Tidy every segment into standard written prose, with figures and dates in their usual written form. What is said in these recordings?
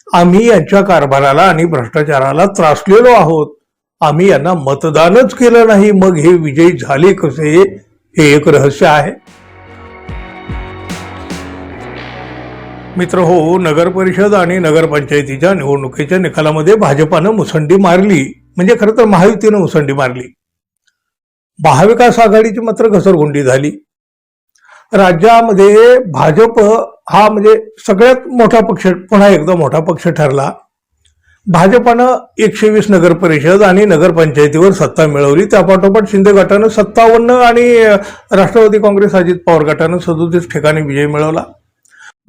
आम्ही यांच्या कारभाराला आणि भ्रष्टाचाराला त्रासलेलो आहोत. आम्ही यांना मतदानच केलं नाही, मग हे विजयी झाले कसे, हे एक रहस्य आहे. मित्र हो, नगर परिषद आणि नगरपंचायतीच्या निवडणुकीच्या निकालामध्ये भाजपानं मुसंडी मारली, म्हणजे खरं तर महायुतीनं मुसंडी मारली. महाविकास आघाडीची मात्र घसरगुंडी झाली. राज्यामध्ये भाजप हा म्हणजे सगळ्यात मोठा पक्ष, पुन्हा एकदा मोठा पक्ष ठरला. भाजपानं 120 नगर परिषद आणि नगरपंचायतीवर सत्ता मिळवली. त्यापाठोपाठ शिंदे गटानं 57 आणि राष्ट्रवादी काँग्रेस अजित पवार गटानं 37 ठिकाणी विजय मिळवला.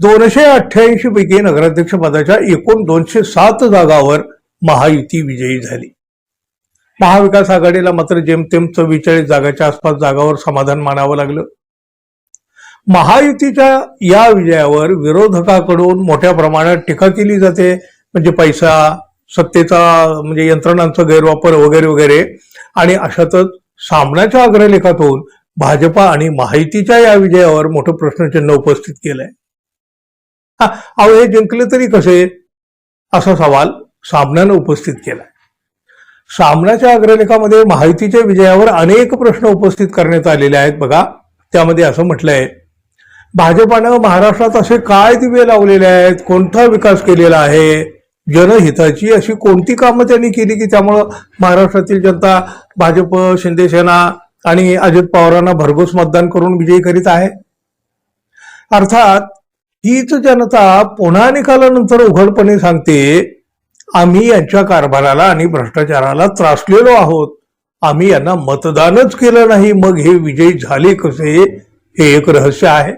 288 पैकी नगराध्यक्ष पदाच्या एकूण 207 जागावर महायुती विजयी झाली. महाविकास आघाडीला मात्र जेमतेम 44 जागाच्या आसपास जागावर समाधान मानावं लागलं. महायुतीच्या या विजयावर विरोधकाकडून मोठ्या प्रमाणात टीका केली जाते, म्हणजे पैसा, सत्तेचा म्हणजे यंत्रणांचा गैरवापर वगैरे वगैरे. आणि अशातच सामनाच्या अग्रलेखातून भाजपा आणि महायुतीच्या या विजयावर मोठं प्रश्नचिन्ह उपस्थित केलंय. अहो, हे जिंकले तरी कसे, असा सवाल सामनानं उपस्थित केलाय. सामनाच्या अग्रलेखामध्ये महायुतीच्या विजयावर अनेक प्रश्न उपस्थित करण्यात आलेले आहेत. बघा, त्यामध्ये असं म्हटलंय, भाजपानं महाराष्ट्रात असे काय दिवे लावलेले आहेत, कोणता विकास केलेला आहे, जनहिताची अशी कोणती कामं त्यांनी केली की त्यामुळं महाराष्ट्रातील जनता भाजप, शिंदेसेना आणि अजित पवारांना भरघोस मतदान करून विजयी करीत आहे. अर्थात हीच जनता पुन्हा निकालानंतर उघडपणे सांगते, आम्ही यांच्या कारभाराला आणि भ्रष्टाचाराला त्रासलेलो आहोत. आम्ही यांना मतदानच केलं नाही, मग हे विजयी झाले कसे, हे एक रहस्य आहे.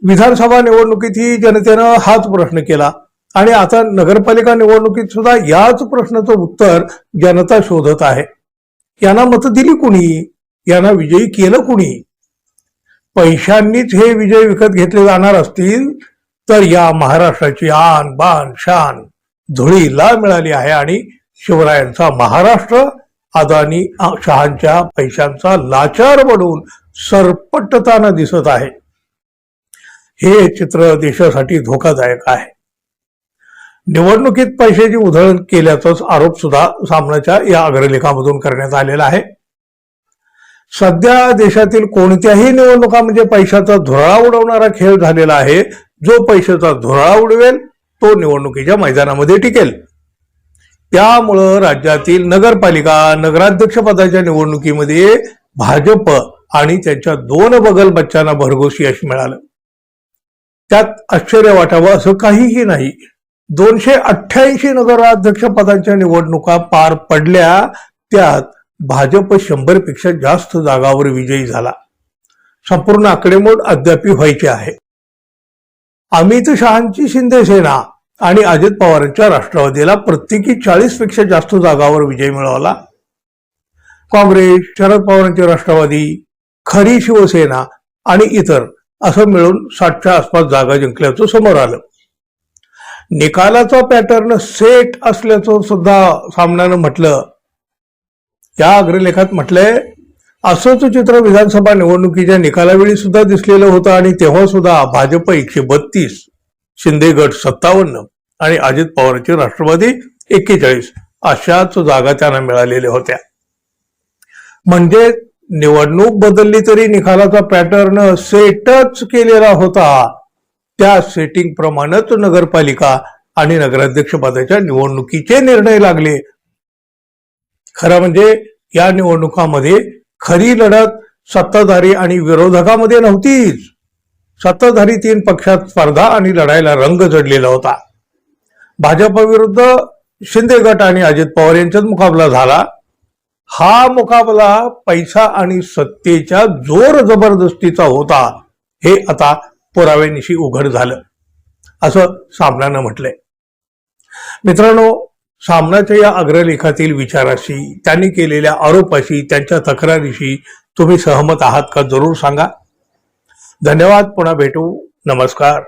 विधानसभा निवडणुकीतही जनतेनं हाच प्रश्न केला आणि आता नगरपालिका निवडणुकीत सुद्धा याच प्रश्नाचं उत्तर जनता शोधत आहे. यांना मतं दिली कुणी, यांना विजयी केलं कुणी? पैशांनीच हे विजय विकत घेतले जाणार असतील तर या महाराष्ट्राची आन बान शान धुळीला मिळाली आहे आणि शिवरायांचा महाराष्ट्र अदानी शहांच्या पैशांचा लाचार बनून सरपटताना दिसत आहे. हे चित्र देशासाठी धोकादायक आहे. निवडणुकीत पैशाची उधळण केल्याचाच आरोप सुद्धा सामनाच्या या अग्रलेखामधून करण्यात आलेला आहे. सध्या देशातील कोणत्याही निवडणुका म्हणजे पैशाचा धुराळा उडवणारा खेळ झालेला आहे. जो पैशाचा धुराळा उडवेल तो निवडणुकीच्या मैदानामध्ये टिकेल. त्यामुळं राज्यातील नगरपालिका, नगराध्यक्ष पदाच्या निवडणुकीमध्ये भाजप आणि त्यांच्या 2 बगल बच्चांना भरघोस यश मिळालं. त्यात आश्चर्य वाटावं असं काहीही नाही. 288 नगराध्यक्ष पदांच्या निवडणुका पार पडल्या, त्यात भाजप 100 पेक्षा जास्त जागावर विजयी झाला. संपूर्ण आकडेमोड अद्याप व्हायची आहे. अमित शहांची शिंदेसेना आणि अजित पवारांच्या राष्ट्रवादीला प्रत्येकी 40 पेक्षा जास्त जागावर विजय मिळवला. काँग्रेस, शरद पवारांचे राष्ट्रवादी, खरी शिवसेना आणि इतर असं मिळून 60च्या आसपास जागा जिंकल्याचं समोर आलं. निकालाचा पॅटर्न सेट असल्याचं सुद्धा सामनानं म्हटलं. या अग्रलेखात म्हटलंय, असंच चित्र विधानसभा निवडणुकीच्या निकालावेळी सुद्धा दिसलेलं होतं आणि तेव्हा सुद्धा भाजप 132, शिंदे गट 57 आणि अजित पवारचे राष्ट्रवादी 41 अशाच जागा त्यांना मिळालेल्या होत्या. म्हणजे निवडणूक बदलली तरी निकालाचा पॅटर्न सेटच केलेला होता. त्या सेटिंग प्रमाणेच नगरपालिका आणि नगराध्यक्ष पदाच्या निवडणुकीचे निर्णय लागले. खरं म्हणजे या निवडणुकामध्ये खरी लढत सत्ताधारी आणि विरोधकामध्ये नव्हतीच. सत्ताधारी 3 पक्षात स्पर्धा आणि लढाईला रंग जडलेला होता. भाजप विरुद्ध शिंदे गट आणि अजित पवार यांच्यात मुकाबला झाला. हा मुकाबला पैसा आणि सत्तेच्या जोर जबरदस्तीचा होता, हे आता पुराव्यानिशी उघड झालं, असं सामनानं म्हटलंय. मित्रांनो, सामनाच्या या अग्रलेखातील विचाराशी, त्यांनी केलेल्या आरोपाशी, त्यांच्या तक्रारीशी तुम्ही सहमत आहात का? जरूर सांगा. धन्यवाद. पुन्हा भेटू. नमस्कार.